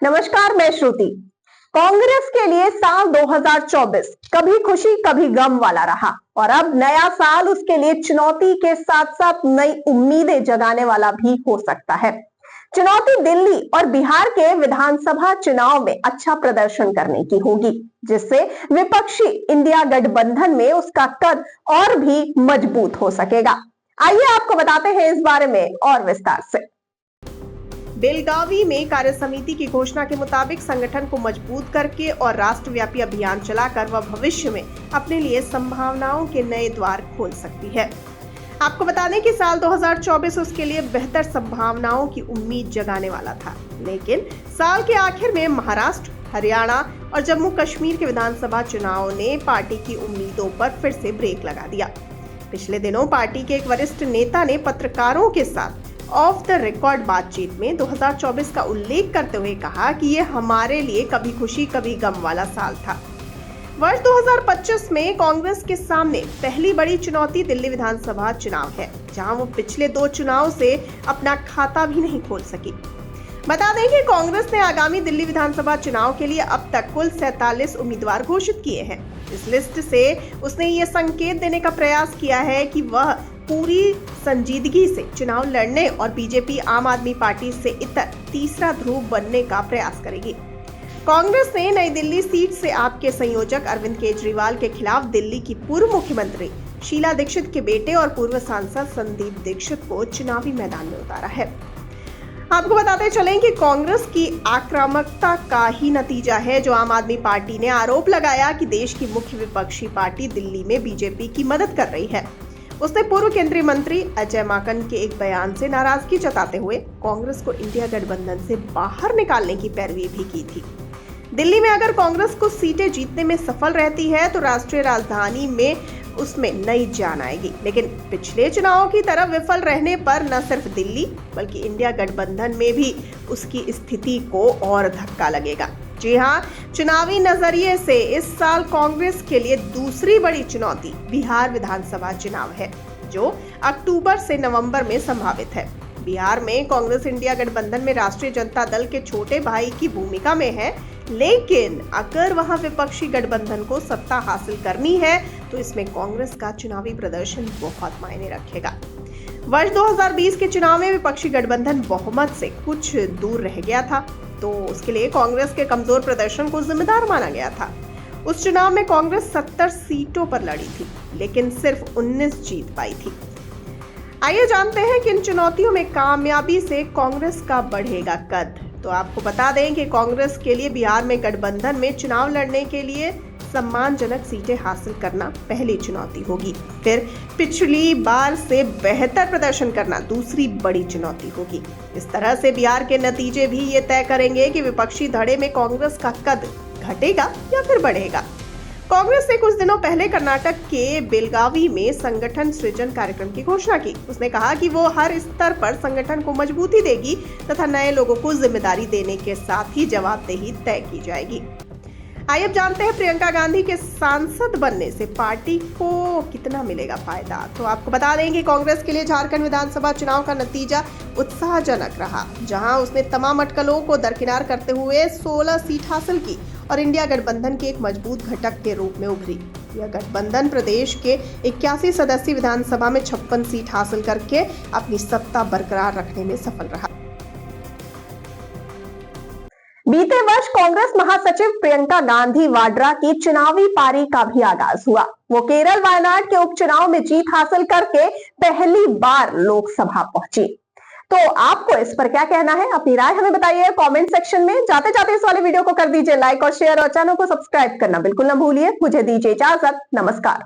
नमस्कार, मैं श्रुति। कांग्रेस के लिए साल 2024 कभी खुशी कभी गम वाला रहा और अब नया साल उसके लिए चुनौती के साथ साथ नई उम्मीदें जगाने वाला भी हो सकता है। चुनौती दिल्ली और बिहार के विधानसभा चुनाव में अच्छा प्रदर्शन करने की होगी, जिससे विपक्षी इंडिया गठबंधन में उसका कद और भी मजबूत हो सकेगा। आइए आपको बताते हैं इस बारे में और विस्तार से। बेलगावी में कार्य समिति की घोषणा के मुताबिक संगठन को मजबूत करके और राष्ट्रव्यापी अभियान चलाकर वह भविष्य में अपने लिए संभावनाओं के नए द्वार खोल सकती है। आपको बता दें कि साल 2024 उसके लिए बेहतर संभावनाओं की उम्मीद जगाने वाला था, लेकिन साल के आखिर में महाराष्ट्र, हरियाणा और जम्मू कश्मीर के विधानसभा चुनाव ने पार्टी की उम्मीदों पर फिर से ब्रेक लगा दिया। पिछले दिनों पार्टी के एक वरिष्ठ नेता ने पत्रकारों के साथ ऑफ द रिकॉर्ड बातचीत में 2024 का उल्लेख करते हुए कहा कि ये हमारे लिए कभी खुशी कभी गम वाला साल था। वर्ष 2025 में कांग्रेस के सामने पहली बड़ी चुनौती दिल्ली विधानसभा चुनाव है, जहां वो पिछले 2 चुनाव से अपना खाता भी नहीं खोल सकी। बता दें कि कांग्रेस ने आगामी दिल्ली विधानसभा चुनाव के लिए अब तक कुल 47 उम्मीदवार घोषित किए हैं। इस लिस्ट से उसने ये संकेत देने का प्रयास किया है कि वह पूरी संजीदगी से चुनाव लड़ने और बीजेपी आम आदमी पार्टी से इतर तीसरा ध्रुव बनने का प्रयास करेगी। कांग्रेस ने नई दिल्ली सीट से आपके संयोजक अरविंद केजरीवाल के खिलाफ दिल्ली की पूर्व मुख्यमंत्री शीला दीक्षित के बेटे और पूर्व सांसद संदीप दीक्षित को चुनावी मैदान में उतारा है। आपको बताते चलें कि कांग्रेस की आक्रामकता का ही नतीजा है, जो आम आदमी पार्टी ने आरोप लगाया कि देश की मुख्य विपक्षी पार्टी दिल्ली में बीजेपी की मदद कर रही है। उसने पूर्व केंद्रीय मंत्री अजय माकन के एक बयान से नाराजगी जताते हुए कांग्रेस को इंडिया गठबंधन से बाहर निकालने की पैरवी भी की थी। दिल्ली में अगर कांग्रेस को सीटें जीतने में सफल रहती है तो राष्ट्रीय राजधानी में उसमें नई जान आएगी, लेकिन पिछले चुनावों की तरह विफल रहने पर न सिर्फ दिल्ली बल्कि इंडिया गठबंधन में भी उसकी स्थिति को और धक्का लगेगा। जी हाँ, चुनावी नजरिए से इस साल कांग्रेस के लिए दूसरी बड़ी चुनौती बिहार विधानसभा चुनाव है, जो अक्टूबर से नवंबर में संभावित है। बिहार में कांग्रेस इंडिया गठबंधन में राष्ट्रीय जनता दल के छोटे भाई की भूमिका में है, लेकिन अगर वहां विपक्षी गठबंधन को सत्ता हासिल करनी है तो इसमें कांग्रेस का चुनावी प्रदर्शन बहुत मायने रखेगा। वर्ष 2020 के चुनाव में विपक्षी गठबंधन बहुमत से कुछ दूर रह गया था, तो उसके लिए कांग्रेस के कमजोर प्रदर्शन को जिम्मेदार माना गया था। उस चुनाव में कांग्रेस 70 सीटों पर लड़ी थी, लेकिन सिर्फ 19 जीत पाई थी। आइए जानते हैं कि इन चुनौतियों में कामयाबी से कांग्रेस का बढ़ेगा कद। तो आपको बता दें कि कांग्रेस के लिए बिहार में गठबंधन में चुनाव लड़ने के लिए सम्मानजनक सीटें हासिल करना पहली चुनौती होगी, फिर पिछली बार से बेहतर प्रदर्शन करना दूसरी बड़ी चुनौती होगी। इस तरह से बिहार के नतीजे भी ये तय करेंगे कि विपक्षी धड़े में कांग्रेस का कद घटेगा या फिर बढ़ेगा। कांग्रेस ने कुछ दिनों पहले कर्नाटक के बेलगावी में संगठन सृजन कार्यक्रम की घोषणा की। उसने कहा कि वो हर स्तर पर संगठन को मजबूती देगी तथा नए लोगों को जिम्मेदारी देने के साथ ही जवाबदेही तय की जाएगी। आइए अब जानते हैं प्रियंका गांधी के सांसद बनने से पार्टी को कितना मिलेगा फायदा। तो आपको बता दें कि कांग्रेस के लिए झारखंड विधानसभा चुनाव का नतीजा उत्साहजनक रहा, जहां उसने तमाम अटकलों को दरकिनार करते हुए 16 सीट हासिल की और इंडिया गठबंधन के एक मजबूत घटक के रूप में उभरी। यह गठबंधन प्रदेश के 81 सदस्यीय विधानसभा में 56 सीट हासिल करके अपनी सत्ता बरकरार रखने में सफल रहा। बीते वर्ष कांग्रेस महासचिव प्रियंका गांधी वाड्रा की चुनावी पारी का भी आगाज हुआ। वो केरल वायनाड के उपचुनाव में जीत हासिल करके पहली बार लोकसभा पहुंची। तो आपको इस पर क्या कहना है? अपनी राय हमें बताइए कमेंट सेक्शन में। जाते जाते इस वाले वीडियो को कर दीजिए लाइक और शेयर और चैनल को सब्सक्राइब करना बिल्कुल ना भूलिए। मुझे दीजिए इजाजत। नमस्कार।